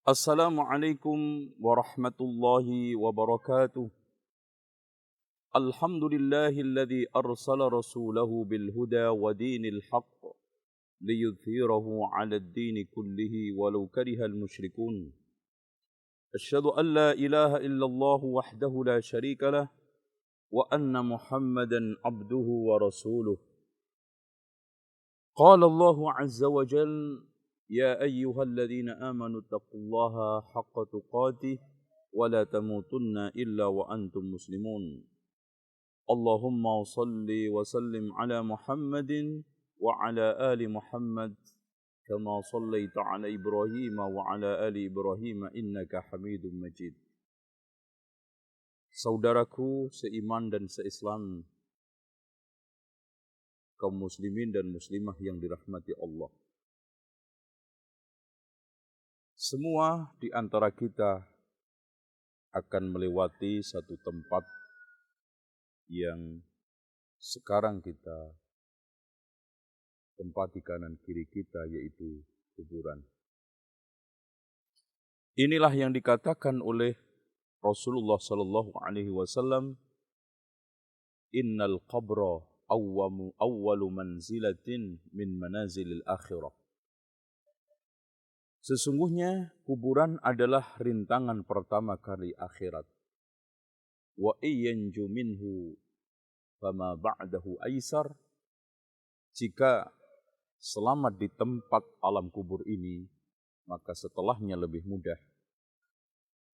Assalamualaikum warahmatullahi wabarakatuh. Alhamdulillahilladzi arsala rasulahu bil huda wa dinil haqq liyudhhirahu 'alad dini kullihi walau karihal musyrikun. Asyhadu an la ilaha illallah wahdahu la syarika lah wa anna Muhammadan abduhu wa rasuluh. Qala Allah 'azza wa jalla يا أيها الذين آمنوا اتقوا الله حق تقاته ولا تموتن إلا وأنتم مسلمون اللهم صل وسلم على محمد وعلى آل محمد كما صليت على إبراهيم وعلى آل إبراهيم إنك حميد مجيد. Saudaraku seiman dan seislam, kaum muslimin dan muslimah yang dirahmati Allah. Semua di antara kita akan melewati satu tempat yang sekarang kita tempati kanan kiri kita, yaitu kuburan. Inilah yang dikatakan oleh Rasulullah sallallahu alaihi wasallam, innal qabra awwalu manzilatin min manazilil akhirah. Sesungguhnya kuburan adalah rintangan pertama kali akhirat. Wa iyanju minhu fama ba'dahu aisar. Jika selamat di tempat alam kubur ini, maka setelahnya lebih mudah.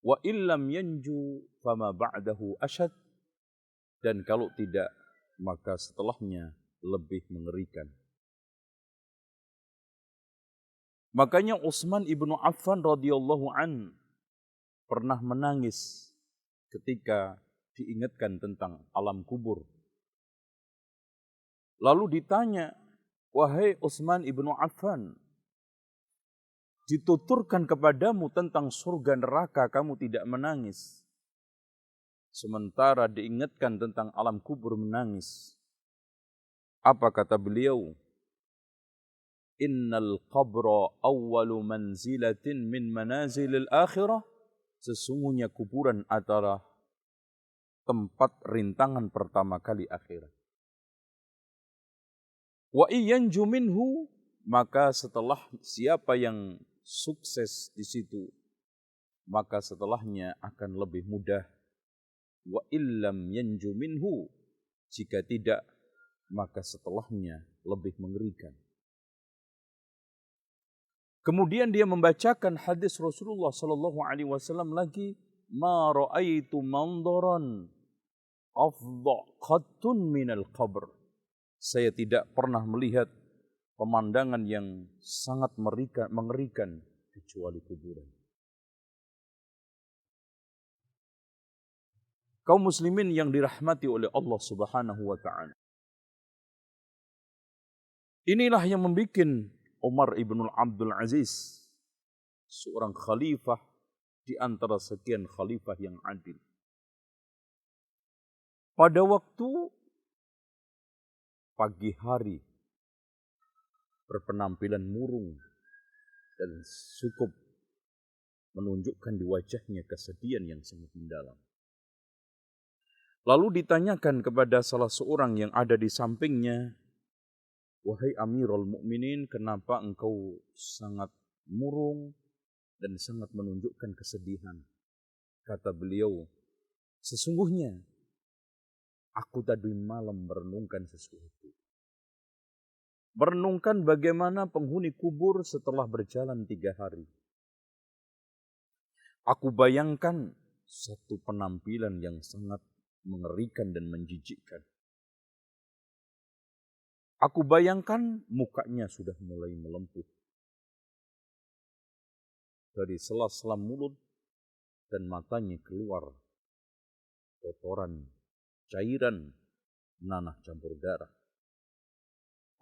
Wa illam yanju fama ba'dahu asyad. Dan kalau tidak, maka setelahnya lebih mengerikan. Makanya Utsman ibnu Affan radhiyallahu an pernah menangis ketika diingatkan tentang alam kubur. Lalu ditanya, wahai Utsman ibnu Affan, dituturkan kepadamu tentang surga neraka, kamu tidak menangis. Sementara diingatkan tentang alam kubur menangis. Apa kata beliau? Innal qabra awwalu manzilatin min manazilil akhirah. Sesungguhnya kuburan adalah tempat rintangan pertama kali akhirat. Wa iyanju minhu, maka setelah siapa yang sukses di situ, maka setelahnya akan lebih mudah. Wa illam yanju minhu, jika tidak, maka setelahnya lebih mengerikan. Kemudian dia membacakan hadis Rasulullah sallallahu alaihi wasallam lagi, ma ra'aitu mandaran afdha qattun minal qabr. Saya tidak pernah melihat pemandangan yang sangat mengerikan kecuali kuburan. Kaum muslimin yang dirahmati oleh Allah Subhanahu wa taala. Inilah yang membuat Umar ibn Abdul Aziz, seorang khalifah di antara sekian khalifah yang adil. Pada waktu pagi hari berpenampilan murung dan cukup menunjukkan di wajahnya kesedihan yang sangat mendalam. Lalu ditanyakan kepada salah seorang yang ada di sampingnya, wahai Amirul Mukminin, kenapa engkau sangat murung dan sangat menunjukkan kesedihan? Kata beliau, sesungguhnya aku tadi malam merenungkan sesuatu. Merenungkan bagaimana penghuni kubur setelah berjalan 3 hari. Aku bayangkan satu penampilan yang sangat mengerikan dan menjijikkan. Aku bayangkan mukanya sudah mulai melempuh. Dari sela-sela mulut dan matanya keluar kotoran, cairan, nanah campur darah.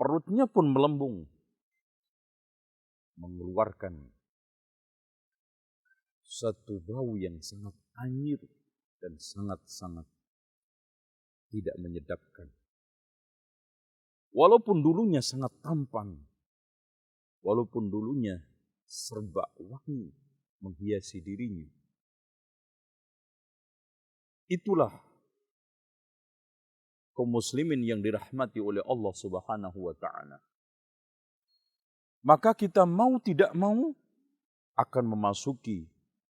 Perutnya pun melembung, mengeluarkan satu bau yang sangat anyir dan sangat-sangat tidak menyedapkan. Walaupun dulunya sangat tampan, walaupun dulunya serba wangi, menghiasi dirinya. Itulah kaum muslimin yang dirahmati oleh Allah Subhanahu wa taala. Maka kita mau tidak mau akan memasuki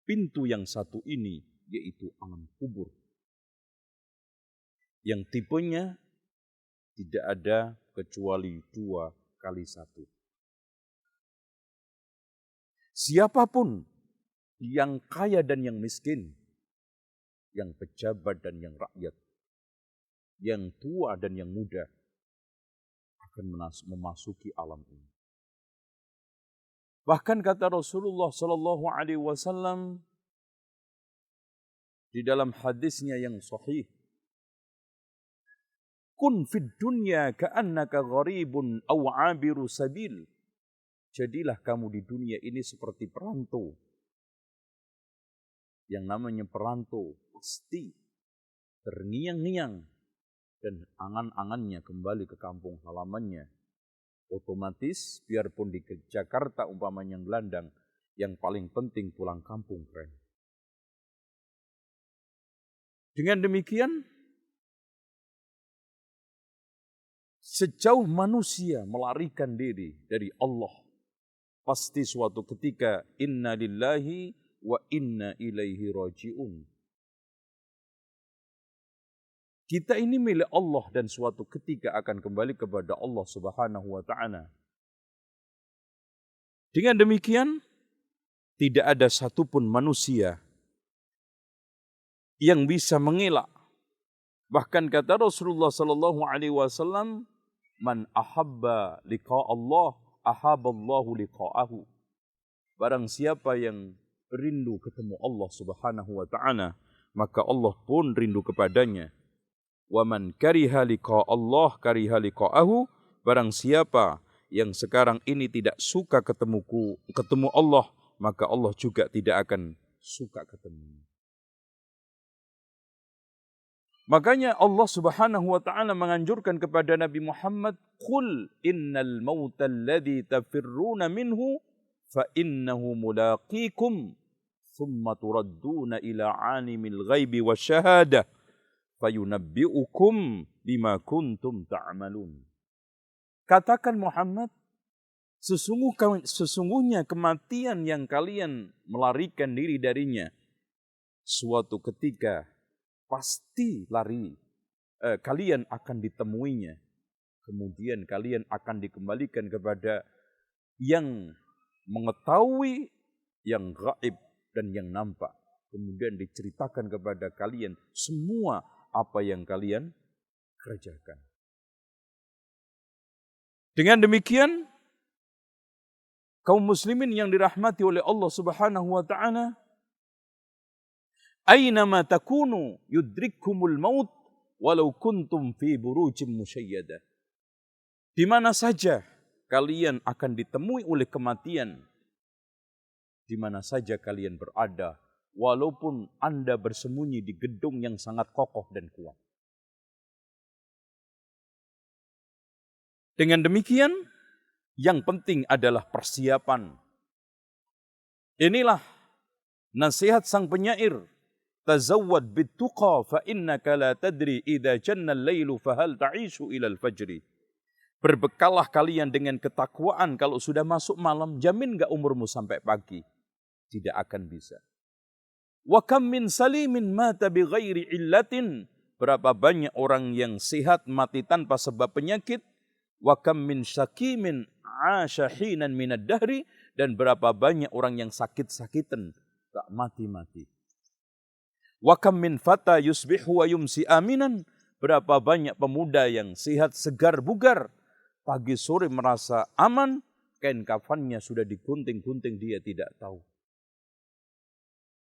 pintu yang satu ini, yaitu alam kubur. Yang tipenya tidak ada kecuali 2x1. Siapapun yang kaya dan yang miskin, yang pejabat dan yang rakyat, yang tua dan yang muda, akan memasuki alam ini. Bahkan kata Rasulullah Sallallahu Alaihi Wasallam di dalam hadisnya yang sahih, kun fid dunya ka'annaka gharibun aw 'abiru sabil. Jadilah kamu di dunia ini seperti perantau. Yang namanya perantau pasti terngiang-ngiang dan angan-angannya kembali ke kampung halamannya. Otomatis biarpun di Jakarta umpamanya yang gelandang, yang paling penting pulang kampung, friend. Dengan demikian, sejauh manusia melarikan diri dari Allah, pasti suatu ketika inna lillahi wa inna ilaihi raji'un. Kita ini milik Allah dan suatu ketika akan kembali kepada Allah Subhanahu wa taala. Dengan demikian, tidak ada satupun manusia yang bisa mengelak. Bahkan kata Rasulullah sallallahu alaihi wasallam, "Man ahabba liqa Allah, ahabballahu liqa'ahu." Barang siapa yang rindu ketemu Allah Subhanahu wa taala, maka Allah pun rindu kepadanya. Wa man kariha liqa Allah kariha liqa'ahu. Barang siapa yang sekarang ini tidak suka ketemu Allah, maka Allah juga tidak akan suka ketemu. Makanya Allah Subhanahu wa taala menganjurkan kepada Nabi Muhammad, "Qul innal mauta alladhi tafirruna minhu fa innahu mulaqikum thumma turadduna ila 'alimil ghaibi wasyahadah fayunabbi'ukum bima kuntum ta'malun." Katakan Muhammad, sesungguhnya kematian yang kalian melarikan diri darinya, suatu ketika pasti kalian akan ditemuinya. Kemudian kalian akan dikembalikan kepada yang mengetahui, yang gaib dan yang nampak. Kemudian diceritakan kepada kalian semua apa yang kalian kerjakan. Dengan demikian, kaum muslimin yang dirahmati oleh Allah Subhanahu wa taala, aynama takunu yudrikkumul maut walau kuntum fi burujim musyayyada. Di mana saja kalian akan ditemui oleh kematian, di mana saja kalian berada, walaupun Anda bersembunyi di gedung yang sangat kokoh dan kuat. Dengan demikian, yang penting adalah persiapan. Inilah nasihat sang penyair. Tazawwad bittuqa fa innaka la tadri idza janna al-lailu fahal ta'ishu ila al-fajri. Berbekallah kalian dengan ketakwaan, kalau sudah masuk malam, jamin enggak umurmu sampai pagi? Tidak akan bisa. Wa kam min salimin mata bi ghairi illatin. Berapa banyak orang yang sehat mati tanpa sebab penyakit. Wa kam min syakimin 'asha hinan minad dahri. Dan berapa banyak orang yang sakit-sakitan tak mati-mati. Wa kam min fata yusbihu wa yumsi aminan. Berapa banyak pemuda yang sehat segar bugar, pagi sore merasa aman, kain kafannya sudah digunting-gunting dia tidak tahu.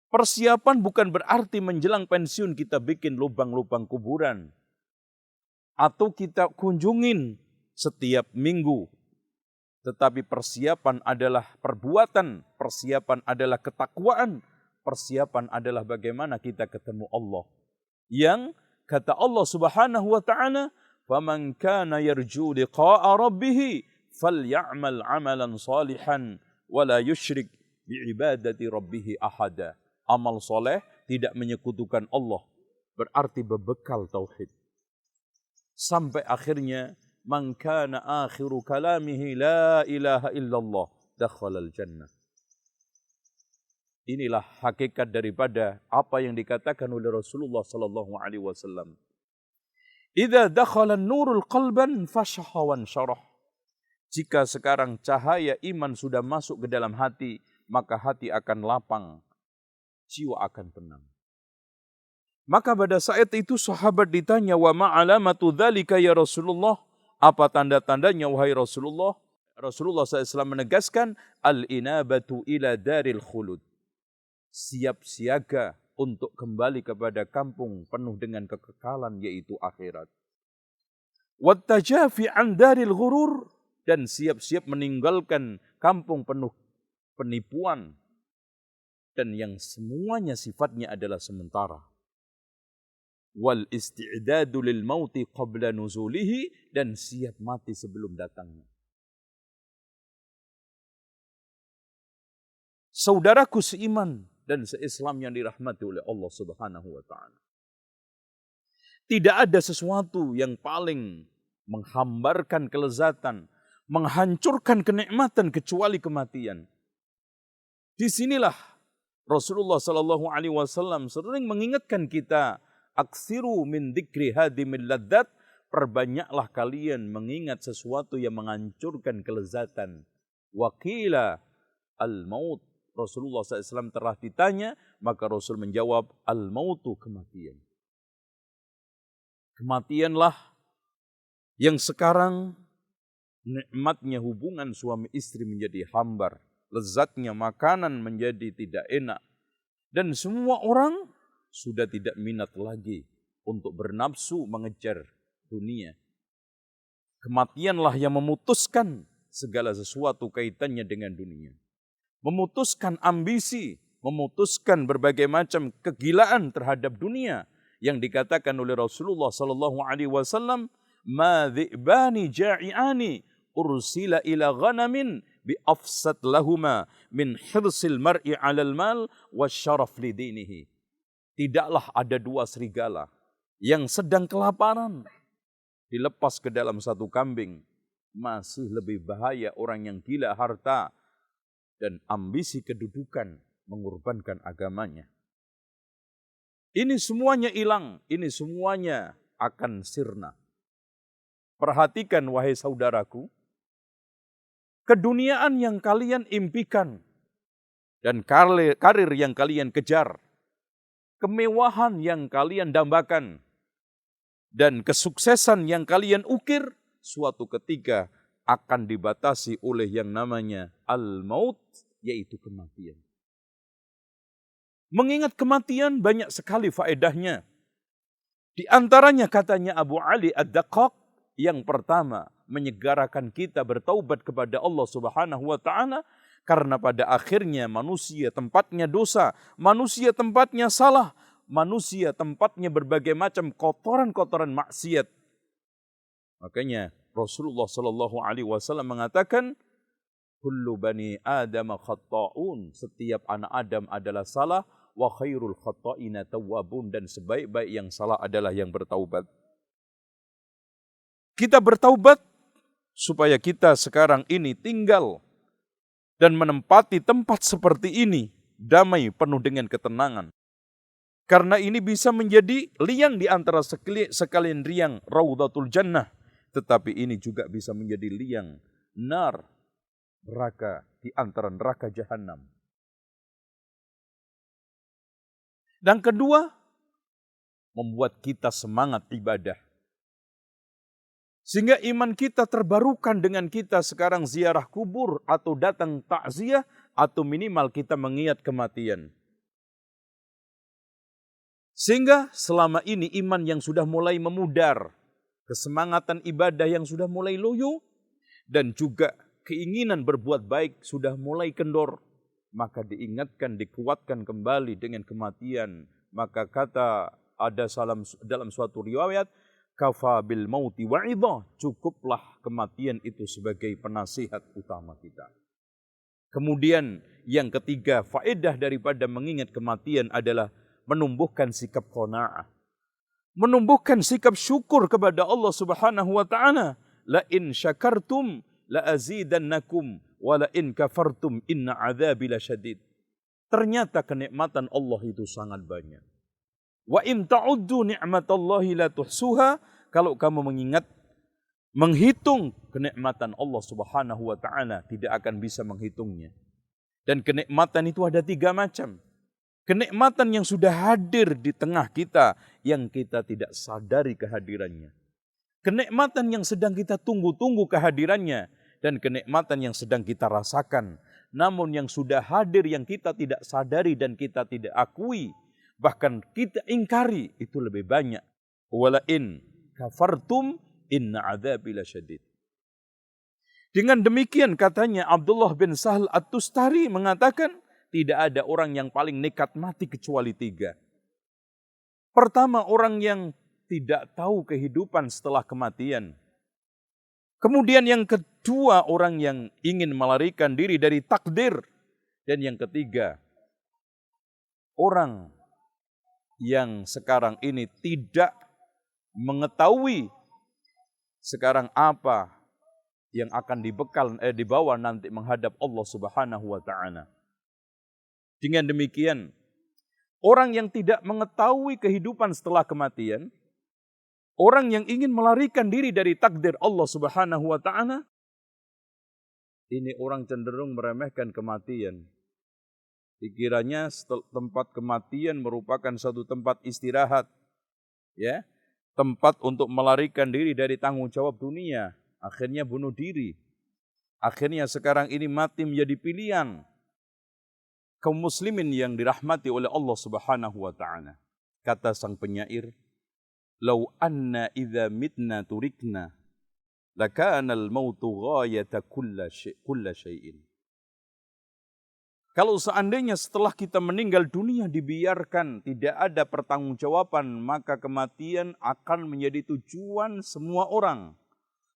Persiapan bukan berarti menjelang pensiun kita bikin lubang-lubang kuburan. Atau kita kunjungin setiap minggu. Tetapi persiapan adalah perbuatan. Persiapan adalah ketakwaan. Persiapan adalah bagaimana kita ketemu Allah. Yang kata Allah Subhanahu wa ta'ala, "Faman kana yarju liqa'a rabbih faly'amal 'amalan salihan wa la yusyrik bi'ibadati rabbihi ahada. Amal soleh tidak menyekutukan Allah, berarti berbekal tauhid. Sampai akhirnya, man kana akhiru kalamihi la ilaha illallah, dakhalal jannah. Inilah hakikat daripada apa yang dikatakan oleh Rasulullah sallallahu alaihi wasallam. Idza dakhala an-nurul qalban fashaha wan syarah. Jika sekarang cahaya iman sudah masuk ke dalam hati, maka hati akan lapang, jiwa akan tenang. Maka pada saat itu sahabat ditanya, wa ma'alamatu dzalika ya Rasulullah? Apa tanda-tandanya wahai Rasulullah? Rasulullah SAW menegaskan, al-inabatu ila daril khulud. Siap siaga untuk kembali kepada kampung penuh dengan kekekalan, yaitu akhirat. Wattajafi an daril ghurur, dan siap-siap meninggalkan kampung penuh penipuan, dan yang semuanya sifatnya adalah sementara. Wal isti'dadu lil mauti qabla nuzulihi, dan siap mati sebelum datangnya. Saudaraku seiman dan seislam yang dirahmati oleh Allah Subhanahu wa taala. Tidak ada sesuatu yang paling menghambarkan kelezatan, menghancurkan kenikmatan kecuali kematian. Disinilah Rasulullah sallallahu alaihi wasallam sering mengingatkan kita, aksiru min dzikri hadimil ladzat, perbanyaklah kalian mengingat sesuatu yang menghancurkan kelezatan. Waqila al-maut, Rasulullah SAW telah ditanya, maka Rasul menjawab, al-mautu, kematian. Kematianlah yang sekarang nikmatnya hubungan suami istri menjadi hambar, lezatnya makanan menjadi tidak enak, dan semua orang sudah tidak minat lagi untuk bernafsu mengejar dunia. Kematianlah yang memutuskan segala sesuatu kaitannya dengan dunia. Memutuskan ambisi, memutuskan berbagai macam kegilaan terhadap dunia yang dikatakan oleh Rasulullah sallallahu alaihi wasallam, ma dhi'bani ja'i'ani ursila ila ghanamin bi afsad lahuma min hirsil mar'i 'alal mal wasyaraf li dinihi. Tidaklah ada dua serigala yang sedang kelaparan dilepas ke dalam satu kambing. Masih lebih bahaya orang yang gila harta dan ambisi kedudukan mengorbankan agamanya. Ini semuanya hilang, ini semuanya akan sirna. Perhatikan wahai saudaraku, keduniaan yang kalian impikan dan karir yang kalian kejar, kemewahan yang kalian dambakan, dan kesuksesan yang kalian ukir, suatu ketika akan dibatasi oleh yang namanya al-maut, yaitu kematian. Mengingat kematian banyak sekali faedahnya. Di antaranya katanya Abu Ali Ad-Daqqaq, yang pertama menyegarakan kita bertaubat kepada Allah Subhanahu wa taala, karena pada akhirnya manusia tempatnya dosa, manusia tempatnya salah, manusia tempatnya berbagai macam kotoran-kotoran maksiat. Makanya Rasulullah sallallahu alaihi wasallam mengatakan, kullu bani Adam khatta'un, setiap anak Adam adalah salah, wa khairul khatta'ina tawwabun, dan sebaik-baik yang salah adalah yang bertaubat. Kita bertaubat supaya kita sekarang ini tinggal dan menempati tempat seperti ini, damai penuh dengan ketenangan. Karena ini bisa menjadi liang di antara sekalian riang Raudhatul Jannah, tetapi ini juga bisa menjadi liang nar, neraka, di antara neraka jahanam. Dan kedua, membuat kita semangat ibadah. Sehingga iman kita terbarukan dengan kita sekarang ziarah kubur atau datang takziah, atau minimal kita mengingat kematian. Sehingga selama ini iman yang sudah mulai memudar, kesemangatan ibadah yang sudah mulai loyo, dan juga keinginan berbuat baik sudah mulai kendor, maka diingatkan, dikuatkan kembali dengan kematian. Maka kata ada dalam suatu riwayat, kafa bil mauti wa'idhah, cukuplah kematian itu sebagai penasihat utama kita. Kemudian yang ketiga, faedah daripada mengingat kematian adalah menumbuhkan sikap qanaah. Menumbuhkan sikap syukur kepada Allah Subhanahu wa taala. La in syakartum la azidannakum wa la in kafartum inna adzabi lasyadid. Ternyata kenikmatan Allah itu sangat banyak. Wa in ta'uddu ni'matallahi la tuhsuha. Kalau kamu menghitung kenikmatan Allah Subhanahu wa taala, tidak akan bisa menghitungnya. Dan kenikmatan itu ada 3 macam. Kenikmatan yang sudah hadir di tengah kita yang kita tidak sadari kehadirannya. Kenikmatan yang sedang kita tunggu-tunggu kehadirannya dan kenikmatan yang sedang kita rasakan. Namun yang sudah hadir yang kita tidak sadari dan kita tidak akui, bahkan kita ingkari, itu lebih banyak. Wala in kafartum inna adzabi lasyadid. Dengan demikian katanya Abdullah bin Sahal At-Tustari mengatakan, tidak ada orang yang paling nekat mati kecuali 3. Pertama, orang yang tidak tahu kehidupan setelah kematian. Kemudian yang kedua, orang yang ingin melarikan diri dari takdir. Dan yang ketiga, orang yang sekarang ini tidak mengetahui sekarang apa yang akan dibawa nanti menghadap Allah Subhanahu wa taala. Dengan demikian, orang yang tidak mengetahui kehidupan setelah kematian, orang yang ingin melarikan diri dari takdir Allah Subhanahu wa taala, ini orang cenderung meremehkan kematian. Dikiranya tempat kematian merupakan satu tempat istirahat, ya, tempat untuk melarikan diri dari tanggung jawab dunia. Akhirnya bunuh diri. Akhirnya sekarang ini mati menjadi pilihan kaum muslimin yang dirahmati oleh Allah Subhanahu wa taala. Kata sang penyair, "Lau anna idza mitna turikna lakana al-mautu ghayata kulla syai'in." Kalau seandainya setelah kita meninggal dunia dibiarkan, tidak ada pertanggungjawaban, maka kematian akan menjadi tujuan semua orang.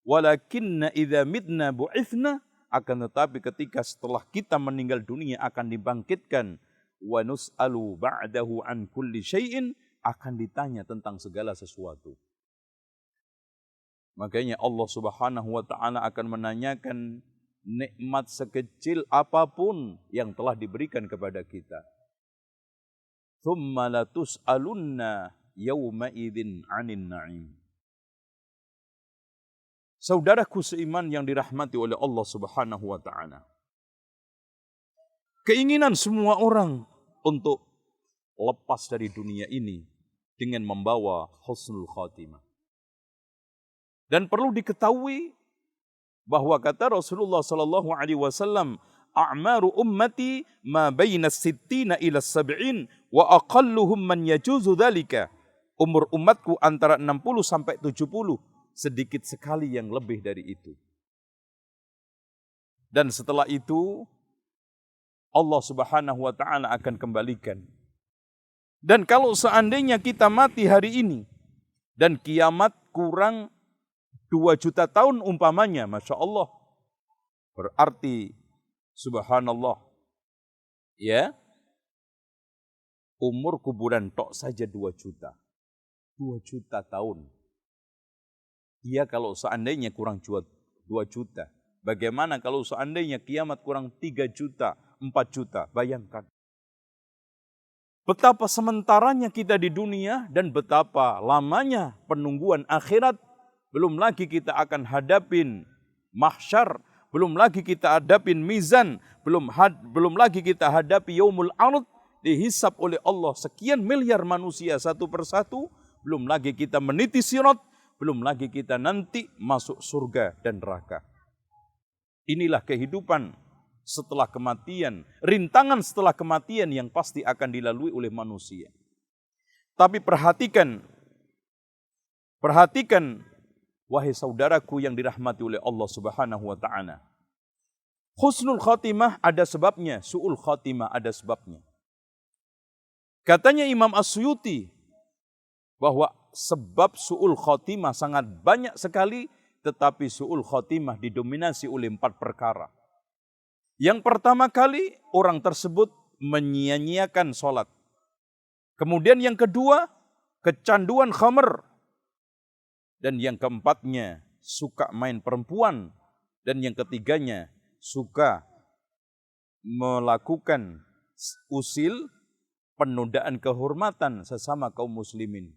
Walakinna idza mitna bu'ithna, akan tetapi ketika setelah kita meninggal dunia akan dibangkitkan, wa nus'alu ba'dahu an kulli syai'in, akan ditanya tentang segala sesuatu. Makanya Allah Subhanahu wa taala akan menanyakan nikmat sekecil apapun yang telah diberikan kepada kita. Tsumma latus'alunna yawma idzin 'anin na'im. Saudaraku seiman yang dirahmati oleh Allah Subhanahu wa taala. Keinginan semua orang untuk lepas dari dunia ini dengan membawa husnul khatimah. Dan perlu diketahui bahwa kata Rasulullah sallallahu alaihi wasallam, "A'maru ummati ma baina sittina ila sab'in wa aqalluhum man yajuzu dzalika." Umur umatku antara 60 sampai 70, sedikit sekali yang lebih dari itu. Dan setelah itu Allah Subhanahu wa taala akan kembalikan. Dan kalau seandainya kita mati hari ini dan kiamat kurang 2 juta tahun umpamanya, Masya Allah, berarti subhanallah, ya, umur kuburan tok saja 2 juta. 2 juta tahun. Iya, kalau seandainya kurang 2 juta. Bagaimana kalau seandainya kiamat kurang 3 juta, 4 juta? Bayangkan. Betapa sementaranya kita di dunia dan betapa lamanya penungguan akhirat. Belum lagi kita akan hadapin mahsyar, belum lagi kita hadapin mizan, belum lagi kita hadapi yaumul ard, dihisab oleh Allah sekian miliar manusia satu persatu, belum lagi kita meniti sirat, belum lagi kita nanti masuk surga dan neraka. Inilah kehidupan setelah kematian, rintangan setelah kematian yang pasti akan dilalui oleh manusia. Tapi perhatikan, wahai saudaraku yang dirahmati oleh Allah Subhanahu wa taala. Husnul khatimah ada sebabnya, su'ul khatimah ada sebabnya. Katanya Imam As-Suyuti bahwa sebab su'ul khatimah sangat banyak sekali, tetapi su'ul khatimah didominasi oleh 4 perkara. Yang pertama kali orang tersebut menyia-nyiakan sholat. Kemudian yang kedua, kecanduan khamr. Dan yang keempatnya, suka main perempuan. Dan yang ketiganya, suka melakukan usil penundaan kehormatan sesama kaum muslimin.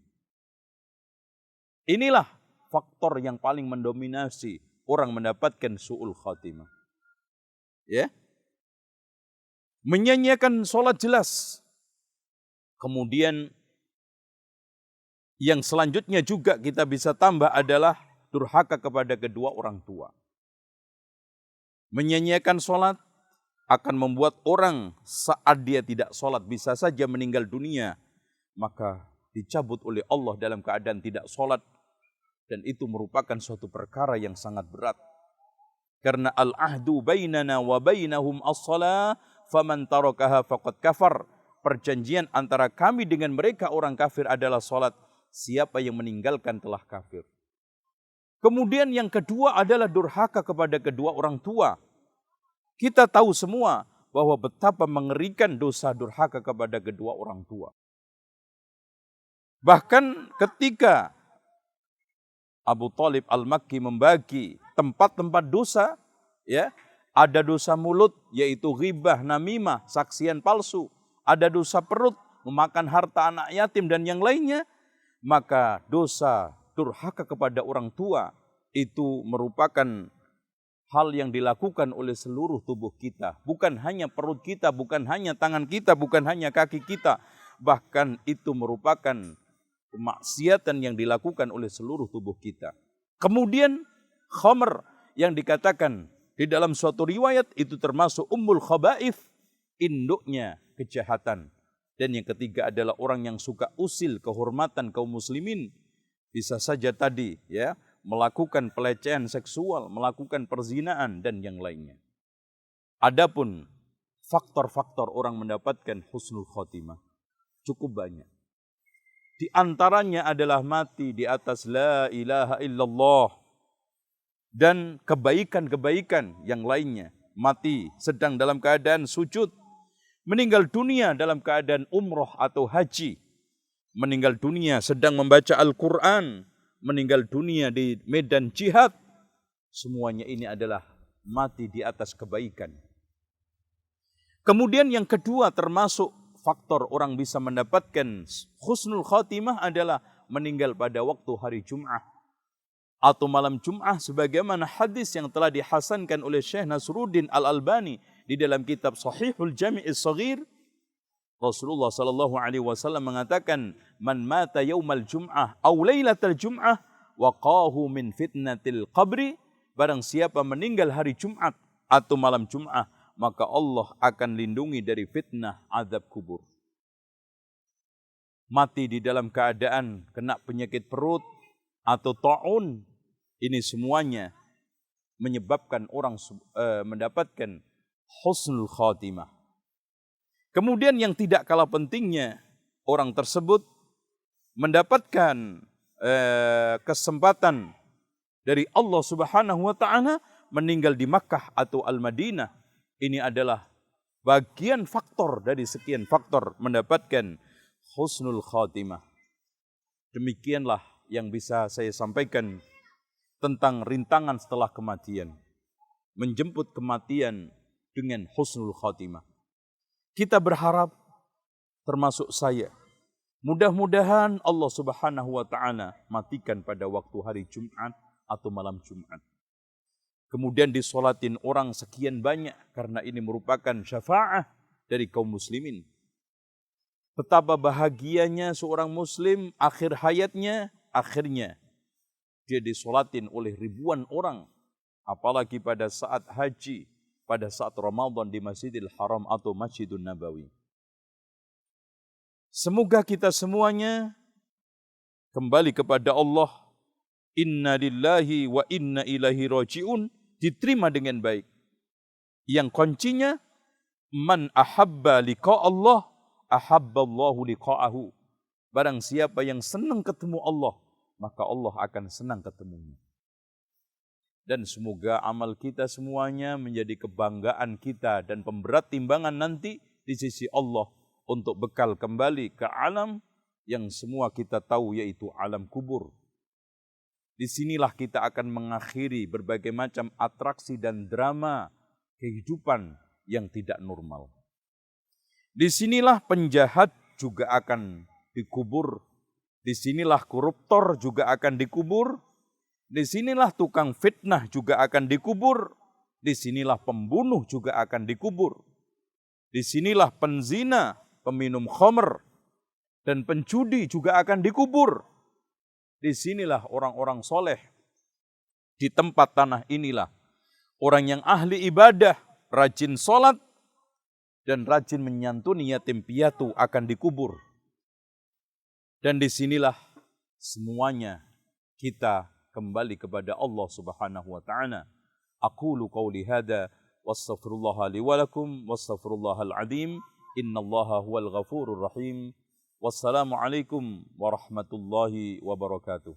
Inilah faktor yang paling mendominasi orang mendapatkan su'ul khatimah. Ya. Menyanyiakan sholat jelas. Kemudian yang selanjutnya juga kita bisa tambah adalah durhaka kepada kedua orang tua. Menyanyiakan sholat akan membuat orang saat dia tidak sholat bisa saja meninggal dunia. Maka dicabut oleh Allah dalam keadaan tidak sholat. Dan itu merupakan suatu perkara yang sangat berat. Karena al-ahdu bainana wa bainahum as-salah faman tarakaha faqad kafar. Perjanjian antara kami dengan mereka orang kafir adalah salat. Siapa yang meninggalkan telah kafir. Kemudian yang kedua adalah durhaka kepada kedua orang tua. Kita tahu semua bahwa betapa mengerikan dosa durhaka kepada kedua orang tua. Bahkan ketika Abu Thalib Al-Makki membagi tempat-tempat dosa, ya, ada dosa mulut yaitu ghibah, namimah, saksian palsu, ada dosa perut, memakan harta anak yatim dan yang lainnya, maka dosa durhaka kepada orang tua itu merupakan hal yang dilakukan oleh seluruh tubuh kita, bukan hanya perut kita, bukan hanya tangan kita, bukan hanya kaki kita, bahkan itu merupakan kemaksiatan yang dilakukan oleh seluruh tubuh kita. Kemudian khamr yang dikatakan di dalam suatu riwayat itu termasuk ummul khaba'ith, induknya kejahatan. Dan yang ketiga adalah orang yang suka usil kehormatan kaum muslimin. Bisa saja tadi ya melakukan pelecehan seksual, melakukan perzinaan dan yang lainnya. Adapun faktor-faktor orang mendapatkan husnul khotimah cukup banyak. Di antaranya adalah mati di atas la ilaha illallah dan kebaikan-kebaikan yang lainnya. Mati sedang dalam keadaan sujud, meninggal dunia dalam keadaan umroh atau haji, meninggal dunia sedang membaca Al-Quran, meninggal dunia di medan jihad. Semuanya ini adalah mati di atas kebaikan. Kemudian yang kedua termasuk faktor orang bisa mendapatkan husnul khatimah adalah meninggal pada waktu hari Jum'ah atau malam Jum'ah, sebagaimana hadis yang telah dihasankan oleh Syekh Nasruddin Al-Albani di dalam kitab Sahihul Jami'is Shaghir. Rasulullah sallallahu alaihi wasallam mengatakan, "Man mata yaumal jum'ah aw lailatal jum'ah waqahu min fitnatil qabri." Barang siapa meninggal hari Jumat atau malam Jum'ah, maka Allah akan lindungi dari fitnah azab kubur. Mati di dalam keadaan kena penyakit perut atau ta'un, ini semuanya menyebabkan orang mendapatkan husnul khatimah. Kemudian yang tidak kalah pentingnya, orang tersebut mendapatkan kesempatan dari Allah Subhanahu wa taala meninggal di Makkah atau Al-Madinah. Ini adalah bagian faktor dari sekian faktor mendapatkan husnul khatimah. Demikianlah yang bisa saya sampaikan tentang rintangan setelah kematian. Menjemput kematian dengan husnul khatimah. Kita berharap, termasuk saya, mudah-mudahan Allah Subhanahu wa taala matikan pada waktu hari Jumat atau malam Jumat. Kemudian disolatin orang sekian banyak karena ini merupakan syafaah dari kaum muslimin. Betapa bahagianya seorang muslim akhir hayatnya, akhirnya dia disolatin oleh ribuan orang. Apalagi pada saat haji, pada saat Ramadan di Masjidil Haram atau Masjidun Nabawi. Semoga kita semuanya kembali kepada Allah. Inna lillahi wa inna ilaihi raji'un. Diterima dengan baik. Yang kuncinya, man ahabba liqa Allah, ahabballahu liqa'ahu. Barang siapa yang senang ketemu Allah, maka Allah akan senang ketemunya. Dan semoga amal kita semuanya menjadi kebanggaan kita dan pemberat timbangan nanti di sisi Allah untuk bekal kembali ke alam yang semua kita tahu yaitu alam kubur. Disinilah kita akan mengakhiri berbagai macam atraksi dan drama kehidupan yang tidak normal. Disinilah penjahat juga akan dikubur. Disinilah koruptor juga akan dikubur. Disinilah tukang fitnah juga akan dikubur. Disinilah pembunuh juga akan dikubur. Disinilah penzina, peminum khamr, dan penjudi juga akan dikubur. Disinilah orang-orang soleh. Di tempat tanah inilah orang yang ahli ibadah, rajin sholat, dan rajin menyantuni yatim piatu akan dikubur. Dan disinilah semuanya kita kembali kepada Allah Subhanahu wa taala. Aqulu qauli hadza wastaghfirullah li wa lakum wastaghfirullahal azim. Innallaha huwal ghafurur rahim. Wassalamu alaikum warahmatullahi wabarakatuh.